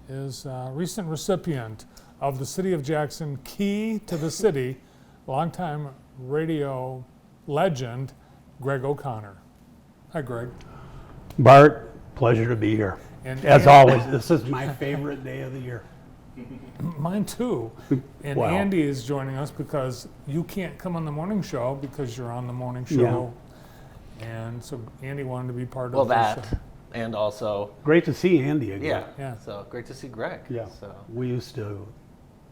is a recent recipient of the City of Jackson Key to the City, longtime radio legend, Greg O'Connor. Hi, Greg. Bart, pleasure to be here. And As always, this is my favorite day of the year. Mine too. And Wow. Andy is joining us because you can't come on the morning show because you're on the morning show. And so Andy wanted to be part Well, of the that, show. and also, Great to see Andy again. Yeah. So great to see Greg. Yeah. So, We used to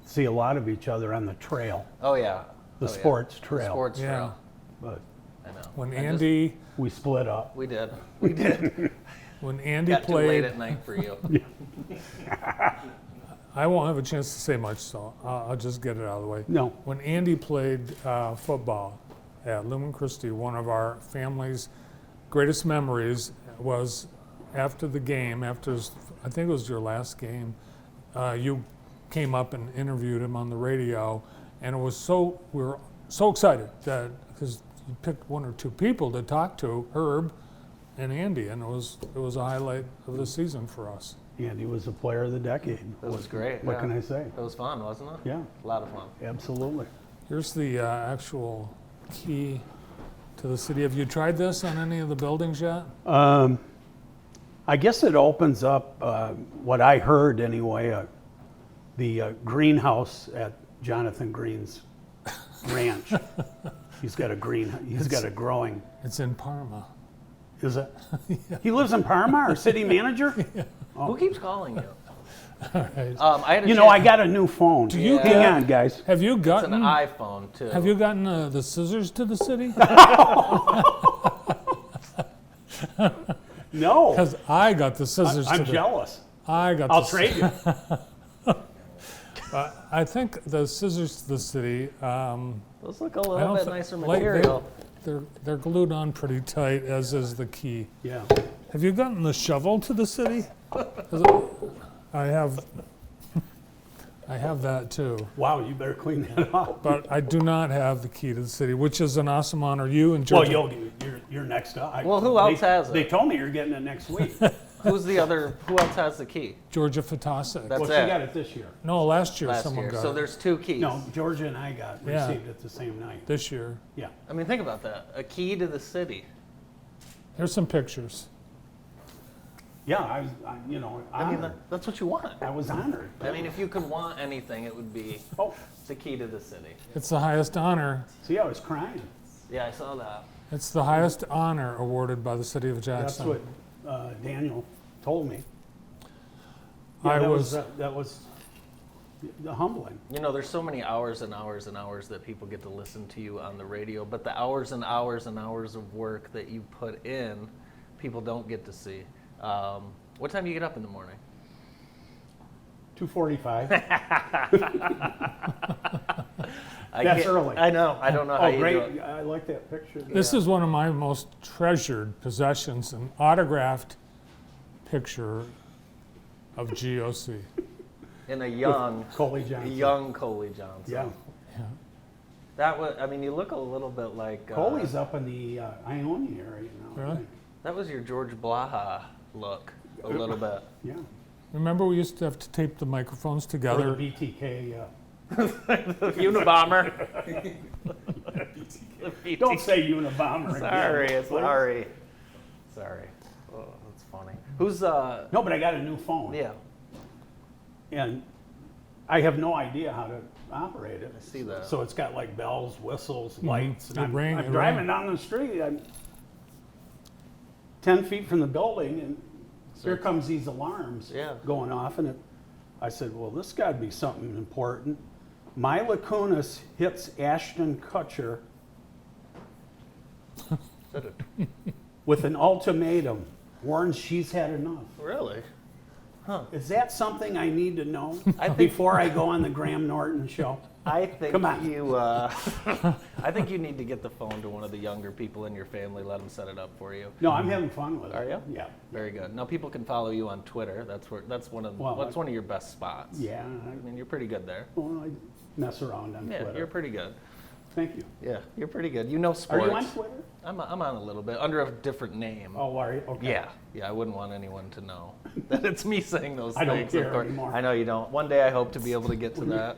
see a lot of each other on the trail, oh yeah. the Oh, yeah. sports The trail. sports Yeah. trail. But I know. When I just- Andy we split up. we did. We did. when Andy Got too late played, at night for you. I won't have a chance to say much, so I'll just get it out of the way. No, When Andy played football at Lumen Christi, one of our family's greatest memories was after the game, I think it was your last game, you came up and interviewed him on the radio, and we were so excited that because you picked one or two people to talk to, Herb and Andy, and it was a highlight of the season for us. Andy was the player of the decade. That was great. What yeah. can I say? It was fun, wasn't it? Yeah, A lot of fun. absolutely. Here's the actual key to the city. Have you tried this on any of the buildings yet? I guess it opens up what I heard anyway, the greenhouse at Jonathan Green's ranch. He's got a growing. It's in Parma. Is it? He lives in Parma, our city manager? Who keeps calling you? All right. I had a You know, chance- I got a new phone. Do you Hang get- on, guys. Have you It's an gotten iPhone too. Have you gotten the scissors to the city? No, Because I got the scissors. I'm to the, jealous. I got. I'll the, trade you. I think the scissors to the city. Those look a I little don't bit thi- nicer like, material. they're glued on pretty tight, as is the key. Yeah. Have you gotten the shovel to the city? 'Cause I have. I have that too, Wow, you better clean that up. but I do not have the key to the city, which is an awesome honor. You and Well, Georgia. you're next up. Well, who else has it? They told me you're getting it next week. Who's the other? Who else has the key? Georgia Fatasic. That's Well, she it. got it this year. No, last year Last someone year. got So it. there's two keys. No, Georgia and I Yeah. received it the same night. This year. Yeah. I mean, think about that. A key to the city. Here's some pictures. Yeah, I I mean, honored. that's what you want. I was honored. I mean, if you could want anything, it would be Oh, the key to the city. It's the highest honor. see, I was crying. Yeah, I saw that. It's the highest honor awarded by the city of That's Jackson. what Daniel told me. I that was- that was humbling. You know, there's so many hours and hours and hours that people get to listen to you on the radio, but the hours and hours and hours of work that you put in, people don't get to see. What time do you get up in the morning? 2:45. I That's can't- early. I know. I don't know how Oh, you great! do it. I like that picture. This is one of my most treasured possessions, an autographed picture of GOC. In a young, Coley Johnson. young Coley Johnson. Yeah, Yeah. That was. I mean, you look a little bit like. Coley's up in the Ione area now. I Really? think. That was your George Blaha look, a little bit. Yeah. Remember we used to have to tape the microphones Or together? the BTK. Unabomber. Don't say Unabomber again. Sorry, please. sorry. Oh, that's funny. Who's No, but I got a new phone. Yeah, And I have no idea how to operate it. I see that. So it's got like bells, whistles, lights. And It I'm rang- driving down the street. I'm 10 feet from the building, and here comes these alarms Yeah. going off. And I said, well, this got to be something important. Mila Kunis hits Ashton Kutcher with an ultimatum, warns she's had enough. really? Is that something I need to know I think- before I go on the Graham Norton show? I think Come on. you. I think you need to get the phone to one of the younger people in your family. Let them set it up for you. No, I'm having fun with it. Are you? Yeah. Very good. Now people can follow you on Twitter. That's one of Well, one of your best spots. Yeah. I mean, you're pretty good there. Well, I mess around on Yeah, Twitter. you're pretty good. Thank you. Yeah, you're pretty good. You know Are sports. you on Twitter? I'm on a little bit under a different name. Oh, are you? Okay. Yeah. I wouldn't want anyone to know that it's me saying those I don't things. care of course. anymore. I know you don't. One day I hope to be able to get to that.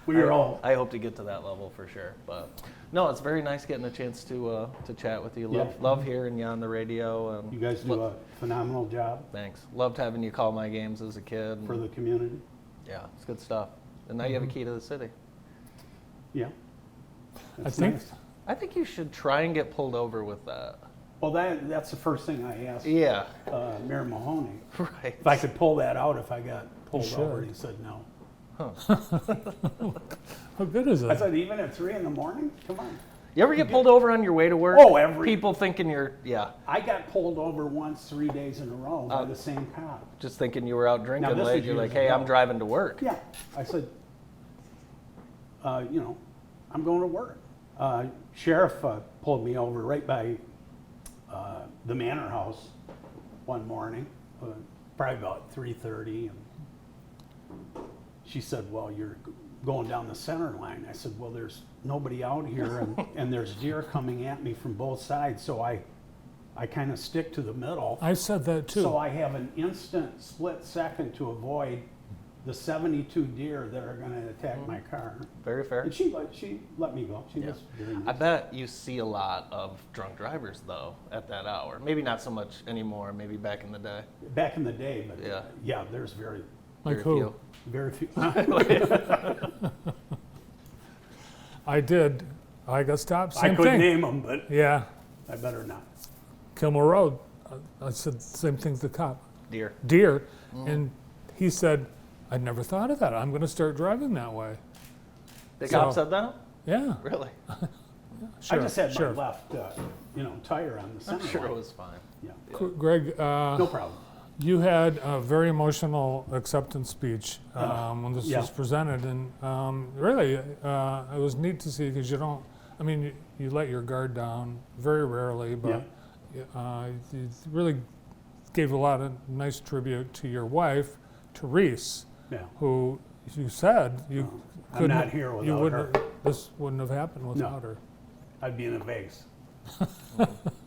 When you're old. I hope to get to that level for sure. But no, it's very nice getting a chance to chat with you. Love hearing you on the radio. And You guys do a phenomenal job Thanks. Loved having you call my games as a kid. for the community. Yeah, it's good stuff. And now you have a key to the city. Yeah. I That's think nice. I think you should try and get pulled over with that. Well, that's the first thing I asked Yeah, Mayor Mahoney. right. If I could pull that out if I got pulled should. over. He said no. how good is I it? said, even at 3 in the morning? Come on. You ever get pulled over on your way to work? Oh, every- People thinking you're, yeah, I got pulled over once 3 days in a row by Oh. the same cop. just thinking you were out drinking this late. was You're like, years hey, I'm ago. driving to work. Yeah. I said, I'm going to work. Sheriff pulled me over right by the Manor House one morning, probably about 3:30. And she said, well, you're going down the center line. I said, well, there's nobody out here, and there's deer coming at me from both sides, so I kind of stick to the middle. I said that too. So I have an instant split second to avoid the 72 deer that are going to attack my car. Very fair. And she let me go. She Yeah. was very I nice. bet you see a lot of drunk drivers though at that hour. Maybe not so much anymore. Maybe back in the day. Back in the day, but Yeah. there's very Like Very who? few. very few. I did. I got stopped. I Same couldn't thing. name them, but Yeah, I better not. Kilmore Road. I said the same thing to the cop. Deer. Deer, and he said, "I never thought of that. I'm going to start driving that way." The So- cop said that? Yeah, Really? sure. I just had sure. my left, tire on the I'm center sure it line. was fine. Yeah. Greg, No problem. you had a very emotional acceptance speech when this yeah. was presented, and really, it was neat to see because you don't. I mean, you let your guard down very rarely, but you really gave a lot of nice tribute to your wife, Therese, Yeah. who you said you I'm couldn't. not here you without wouldn't. her. This wouldn't have happened without her. I'd be in a vase.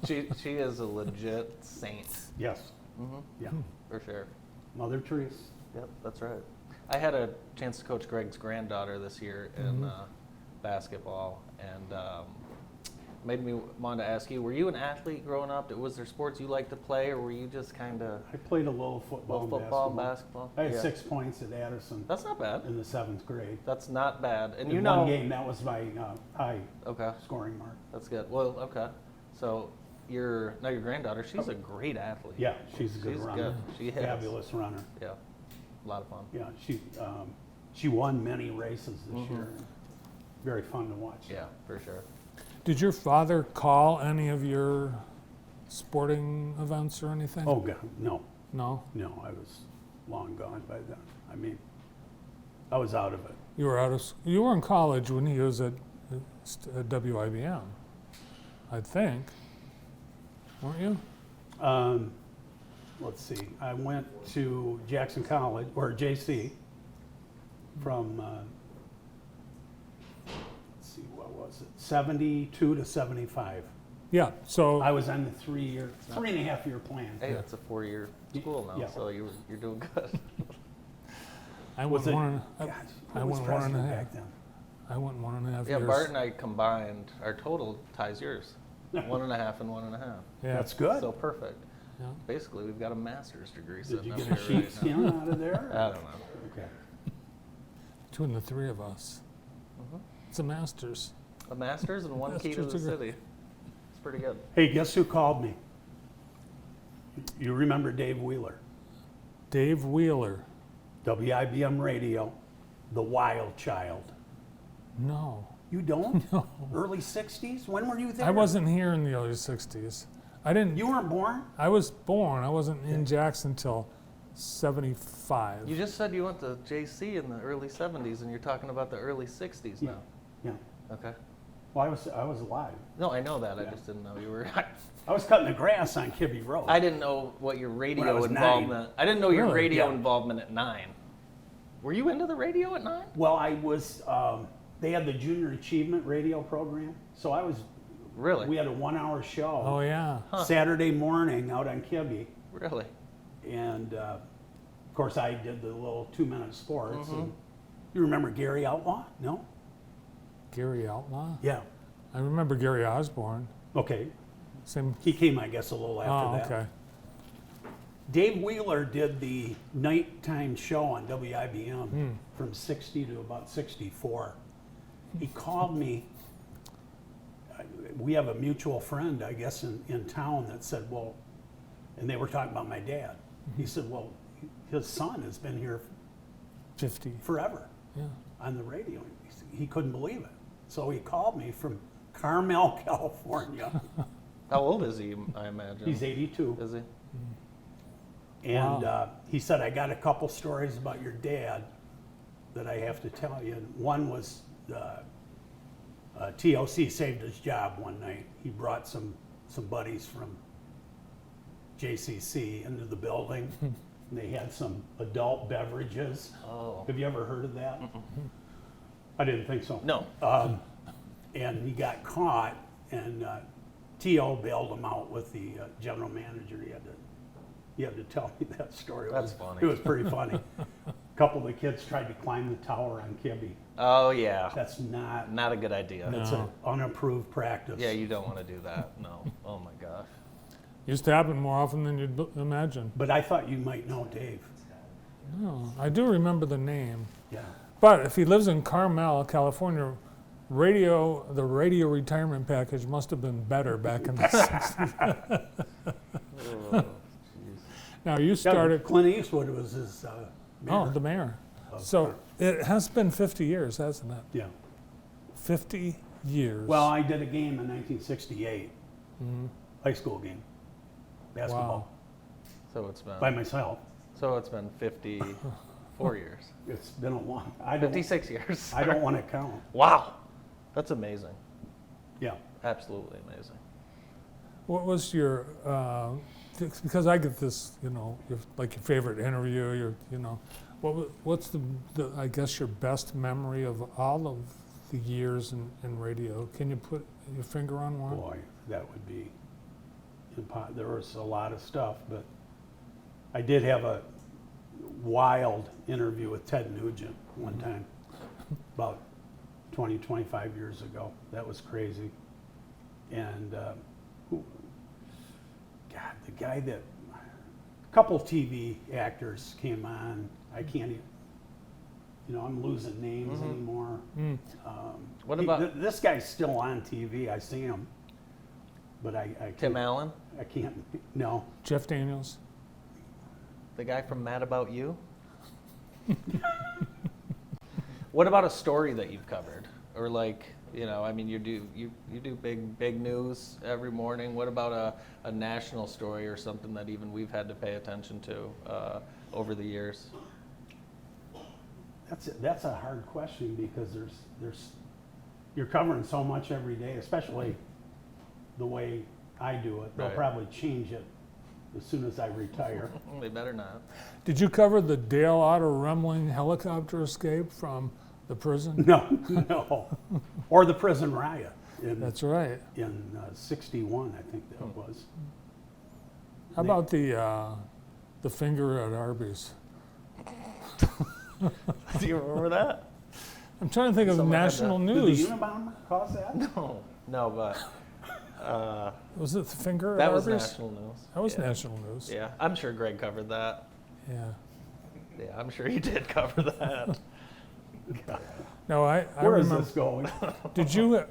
She is a legit saint. Yes. Hmm. Yeah. For sure. Mother Teresa. Yep, that's right. I had a chance to coach Greg's granddaughter this year in basketball, and made me want to ask you: were you an athlete growing up? Was there sports you liked to play, or were you just kind of I played a little football, and basketball? I had Yeah. 6 points at Addison That's not bad. in the 7th grade. That's not bad. And In you one know, game, that was my high okay, scoring mark. that's good. Well, okay. So your granddaughter, she's a great athlete. Yeah, she's a good She's runner. good. She is. Fabulous runner. Yeah, a lot of fun. Yeah, she won many races this year. Very fun to watch. Yeah, for sure. Did your father call any of your sporting events or anything? Oh, God, no, No? no, I was long gone by then. I mean, I was out of it. You were you were in college when he was at WIBM, I think. Weren't you? Let's see, I went to Jackson College, or JC, from, let's see, what was it, 72 to 75. Yeah, so I was on the 3.5 year plan. Hey, it's a 4-year school now, Yeah. so you're doing good. I Was went it, one, gosh, I who was went 1.5. president back then? I went 1.5 Yeah, years. Bart and I combined, our total ties yours. 1.5 and 1.5. Yeah. That's good. So perfect. Yeah. Basically, we've got a master's degree Did sitting you up get here a right now. sheepskin out of there? I don't know. Okay. Between the three of us. Mhm. It's a master's. A master's and one key to the Master's degree. city. It's pretty good. Hey, guess who called me? You remember Dave Wheeler? Dave Wheeler. WIBM Radio, The Wild Child. No. You don't? No. Early 60s? When were you there? I wasn't here in the early 60s. I didn't. You weren't born? I was born. I wasn't in Jackson until 75. You just said you went to JC in the early 70s, and you're talking about the early 60s Yeah. now. Yeah. Okay. Well, I was alive. No, I know that. I Yeah. just didn't know you were. I was cutting the grass on Kibbe Road. I didn't know what your radio was involvement. I didn't know your Really? radio Yeah. involvement at 9. Were you into the radio at 9? Well, I was they had the Junior Achievement radio program. So we Really? had a 1-hour show Oh, yeah. Huh. Saturday morning out on Kibbe. Really? And of course, I did the little 2-minute sports. Mm-hmm. And you remember Gary Outlaw? No? Gary Outlaw? Yeah. I remember Gary Osborne. Okay. Same. He came, I guess, a little after Oh, that. okay. Dave Wheeler did the nighttime show on WIBM from 60 to about 64. He called me. We have a mutual friend, I guess, in town that said, well, and they were talking about my dad. He said, well, his son has been here 50. forever Yeah. on the radio. He couldn't believe it. So he called me from Carmel, California. How old is he, I imagine? He's 82. Is he? And Wow. he said, I got a couple stories about your dad that I have to tell you. And one was TOC saved his job one night. He brought some buddies from JCC into the building. And they had some adult beverages. Oh. Have you ever heard of that? I didn't think so. No. And he got caught, and T.O. bailed him out with the general manager. He had to tell me that story. That's funny. It was pretty funny. A couple of the kids tried to climb the tower on Kibbe. Oh, yeah. That's not, Not a good idea. that's No. an unapproved practice. Yeah, you don't want to do that. No. Oh, my gosh. Used to happen more often than you'd imagine. But I thought you might know Dave. No, I do remember the name. Yeah. But if he lives in Carmel, California, the radio retirement package must have been better back in the 60s. Oh, jeez. Now, you Yeah, started, Clint Eastwood was his mayor. oh, the mayor. of So Car- it has been 50 years, hasn't it? yeah. 50 years. Well, I did a game in 1968, Mhm. high school game, basketball, So it's been by myself. 54 years. It's been a long. 56 years. I don't want to count. Wow. That's amazing. Yeah. Absolutely amazing. What was your, because I get this, like your favorite interview, what's the, I guess, your best memory of all of the years in radio? Can you put your finger on one? Boy, that would be. There was a lot of stuff, but I did have a wild interview with Ted Nugent one time, about 20, 25 years ago. That was crazy. And the guy that, a couple TV actors came on. I can't even, I'm losing names anymore. Mm. What about This guy's still on TV. I see him, but I Tim can't, Allen, I can't. No, Jeff Daniels? the guy from Mad About You? What about a story that you've covered? Or you do big news every morning. What about a national story or something that even we've had to pay attention to over the years? that's a hard question because you're covering so much every day, especially the way I do it. They'll Right. probably change it as soon as I retire. They better not. Did you cover the Dale Otto Remling helicopter escape from the prison? No, or the prison riot That's right. in 61, I think that was. How about the finger at Arby's? Do you remember that? I'm trying to think of Someone had national Did the news. Unabomber cause that? No, but Was it the finger at that was Arby's? national news. That was Yeah. national news. Yeah, I'm sure Greg covered that. Yeah. Yeah, I'm sure he did cover that. No, I Where is remember. this going? Did you,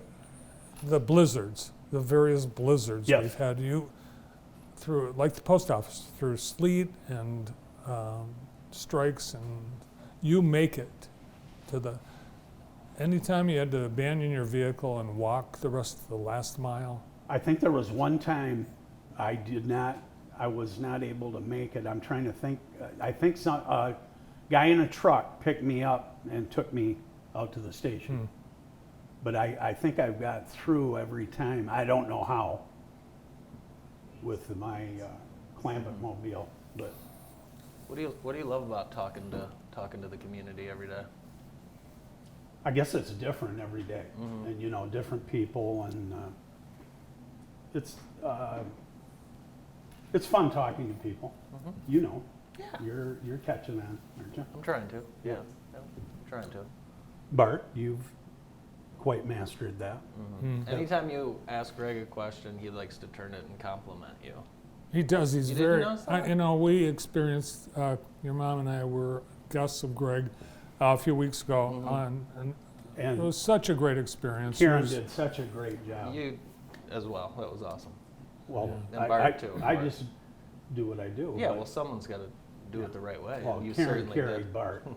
the blizzards, the various blizzards Yes. we've had, through, like the post office, through sleet and strikes, and you make it to anytime you had to abandon your vehicle and walk the rest of the last mile? I think there was one time I was not able to make it. I'm trying to think. I think a guy in a truck picked me up and took me out to the station. But I think I've got through every time. I don't know how with my Clampett mobile, but What do you love about talking to the community every day? I guess it's different every day, and you know, different people, and it's fun talking to people. You know, Yeah. you're catching that, aren't you? I'm trying to. Yeah. I'm trying to. Bart, you've quite mastered that. Anytime you ask Greg a question, he likes to turn it and compliment you. He does. He's You didn't very. notice that? You know, we experienced. Your mom and I were guests of Greg a few weeks ago, and it And was such a great experience. Karen It was- did such a great job. You as well. That was awesome. Well, And Bart, too, of I course. just do what I do. Yeah, but- well, someone's got to do it the right way. well, and you Karen certainly carried did. Bart.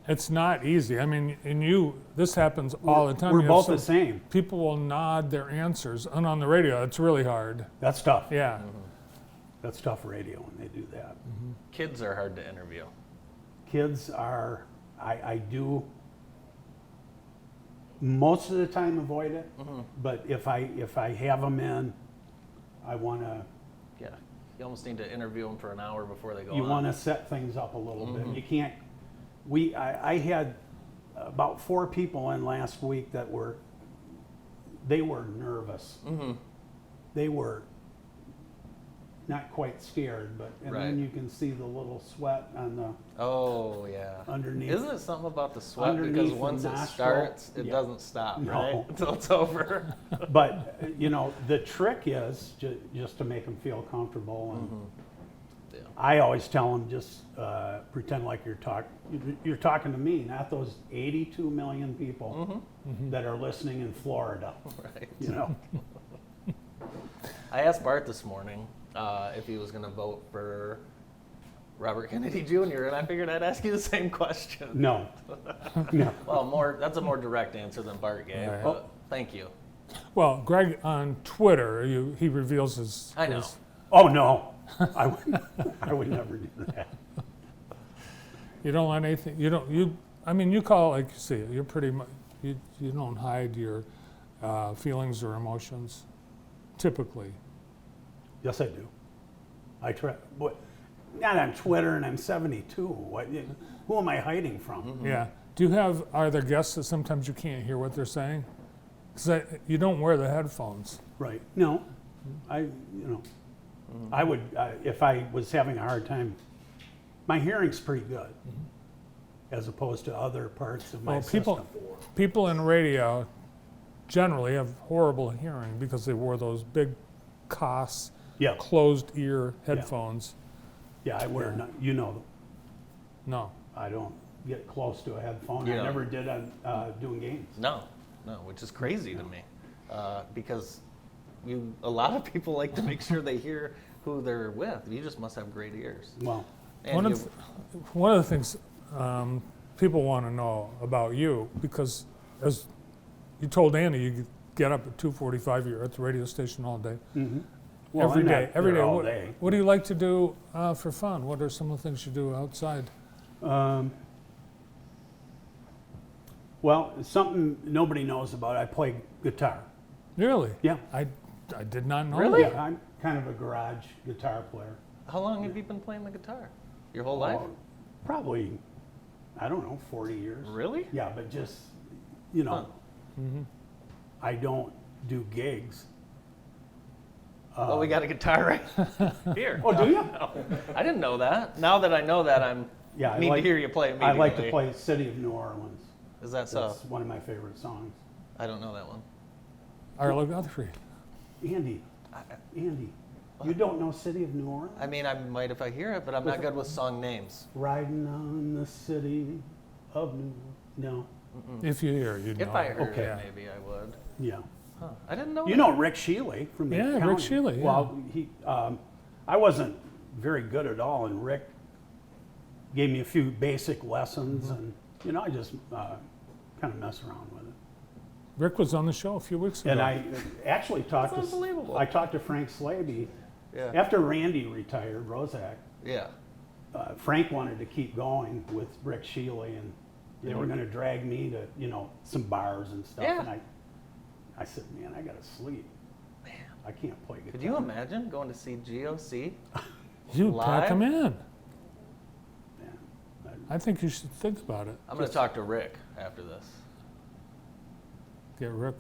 It's not easy. I mean, and this happens all the time. We're You have both the some- same. People will nod their answers, and on the radio, it's really hard. That's tough. Yeah. That's tough radio when they do that. Kids are hard to interview. Kids are, I do most of the time avoid it, but if I have them in, I want to, Yeah. You almost need to interview them for an hour before they go you on. want to set things up a little bit. You can't, I had about 4 people in last week that they were nervous. They were not quite scared, but, and Right. then you can see the little sweat on the, Oh, yeah. underneath. Isn't it something about the sweat? Underneath Because the once it nostril. starts, it Yeah. doesn't stop, No. right? Until it's over. But, you know, the trick is just to make them feel comfortable. And Yeah. I always tell them, just pretend like you're talking to me, not those 82 million people that are listening in Florida, Right. you know? I asked Bart this morning if he was going to vote for Robert Kennedy Jr., and I figured I'd ask you the same question. No, no. Well, that's a more direct answer than Bart gave, Right. but thank you. Well, Greg on Twitter, he reveals his. I know. his- Oh, no. I would never do that. you don't let anything. I mean, you call it like you see it. You're pretty much. You don't hide your feelings or emotions, typically. Yes, I do. I try, but not on Twitter, and I'm 72. Who am I hiding from? Yeah. Are there guests that sometimes you can't hear what they're saying? Because you don't wear the headphones. Right. No, I would, if I was having a hard time, my hearing's pretty good as opposed to other parts of my Well, system. people in radio generally have horrible hearing because they wore those big COS Yeah, closed ear headphones. yeah, I wear, no, No. I don't get close to a headphone. Yeah. I never did on doing games. No, which is crazy to me, because a lot of people like to make sure they hear who they're with. You just must have great ears. Well, And One of the things people want to know about you, because as you told Andy, you get up at 2:45. You're at the radio station all day, well, every I'm day. not Every there day. all What, day. what do you like to do for fun? What are some of the things you do outside? Well, something nobody knows about, I play guitar. Really? Yeah. I did not know Really? that. Yeah, I'm kind of a garage guitar player. how long have you been playing the guitar? Your whole life? Oh, probably, I don't know, 40 years. Really? Yeah, but just, you know, I don't do gigs. Well, we got a guitar right here. Oh, do you? I didn't know that. Now that I know that, Yeah, I need like- to hear you play I immediately. like to play City of New Orleans. Is that so? That's one of my favorite songs. I don't know that one. Arlo Guthrie. Andy, you don't know City of New Orleans? I mean, I might if I hear it, but I'm not good with song names. Riding on the City of New No. If you hear, you know. If I heard Okay. it, maybe I would. Yeah. Huh. I didn't know. You that. know Rick Shealy from the Yeah, Rick county. Shealy, yeah. Well, I wasn't very good at all, and Rick gave me a few basic lessons, and I just kind of mess around with it. Rick was on the show a few weeks ago. And I actually talked That's to unbelievable. I talked to Frank Slaby Yeah. after Randy retired, Rozak. Yeah. Frank wanted to keep going with Rick Shealy, and they were going to drag me to some bars and stuff. Yeah. And I said, man, I gotta sleep. Man. I can't play guitar. Could you imagine going to see GOC? You Live? pack him in. Yeah. I think you should think about it. I'm going to talk to Rick after this. get Rick.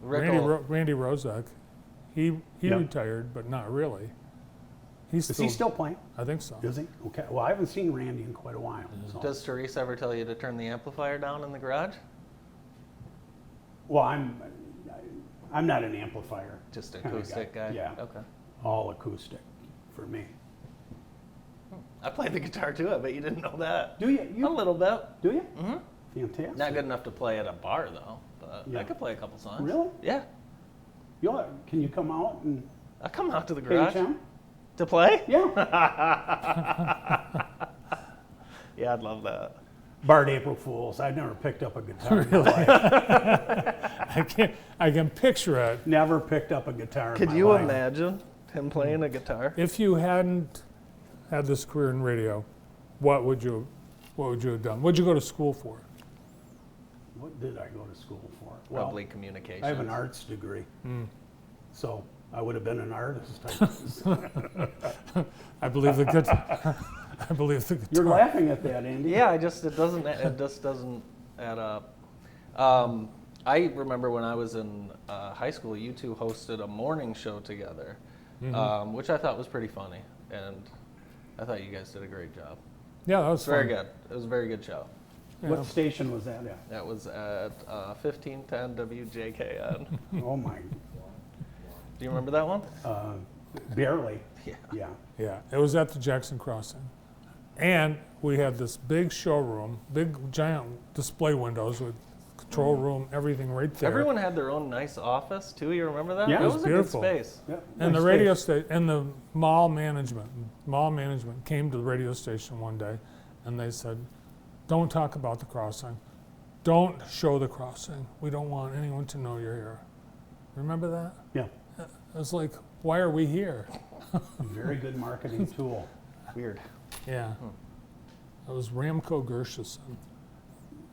Rick will- Randy Rozak. He Yep. retired, but not really. He's Is he still playing? I think so. Is he? Okay. Well, I haven't seen Randy in quite a while. So. Does Therese ever tell you to turn the amplifier down in the garage? Well, I'm not an amplifier. Just kinda acoustic guy? Yeah. Okay. All acoustic for me. I play the guitar too. I bet you didn't know that. Do you? A little bit. Do you? hmm Fantastic. Not good enough to play at a bar though, but Yeah. I could play a couple songs. Really? Yeah. Can you come out and I'll come out to the pinch garage him? to play. Yeah. Yeah, I'd love that. Bart April Fools. I've never picked up a guitar in my life. I can picture it. Never picked up a guitar in Could my you life. imagine him playing a guitar? If you hadn't had this career in radio, what would you have done? What'd you go to school for? What did I go to school for? Probably communications. I have an arts degree, so I would have been an artist. I believe the guitar. I believe the guitar. You're laughing at that, Andy. Yeah, it just doesn't add up. I remember when I was in high school, you two hosted a morning show together, which I thought was pretty funny, and I thought you guys did a great job. Yeah, that was It's very fun. good. It was a very good show. Yeah. What station was that at? That was at 1510 WJKN. Oh my, Do you remember that one? barely. Yeah. Yeah. Yeah, it was at the Jackson Crossing. And we had this big showroom, big giant display windows with control room, everything right there. Everyone had their own nice office too. You remember that? Yeah. It It was was a beautiful. good space. Yeah. And the nice radio space. station, and the mall management came to the radio station one day, and they said, "Don't talk about the crossing. Don't show the crossing. We don't want anyone to know you're here." Remember that? Yeah. It was like, why are we here? Very good marketing tool. Weird. Yeah. It was Ramco Gershenson.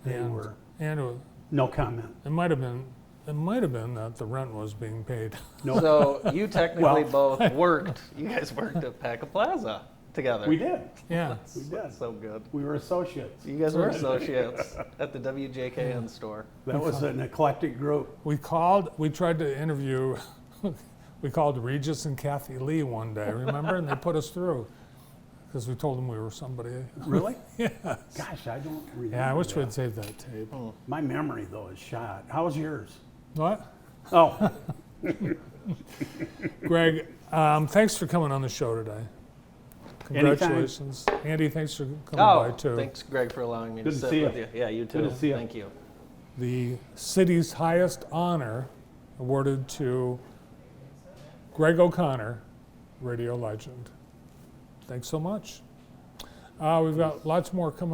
They were. And No comment. it might have been that the rent was being paid. No. So you technically Well- both worked. You guys worked at Paca Plaza together. We did. Yeah. We did. So good. We were associates. You guys were associates at the WJKN store. That was an eclectic group. We tried to interview, we called Regis and Kathy Lee one day, remember? And they put us through because we told them we were somebody. Really? Yeah. Gosh, I don't remember. Yeah, I wish that. we'd saved that tape. My memory though is shot. How's yours? What? Oh, Greg, thanks for coming on the show today. Congratulations. Andy, thanks for coming by too. Thanks, Greg, for allowing me Good to to sit see you. with you. Yeah, you too. Good to see you. Thank you. The city's highest honor awarded to Greg O'Connor, radio legend. Thanks so much. We've got lots more coming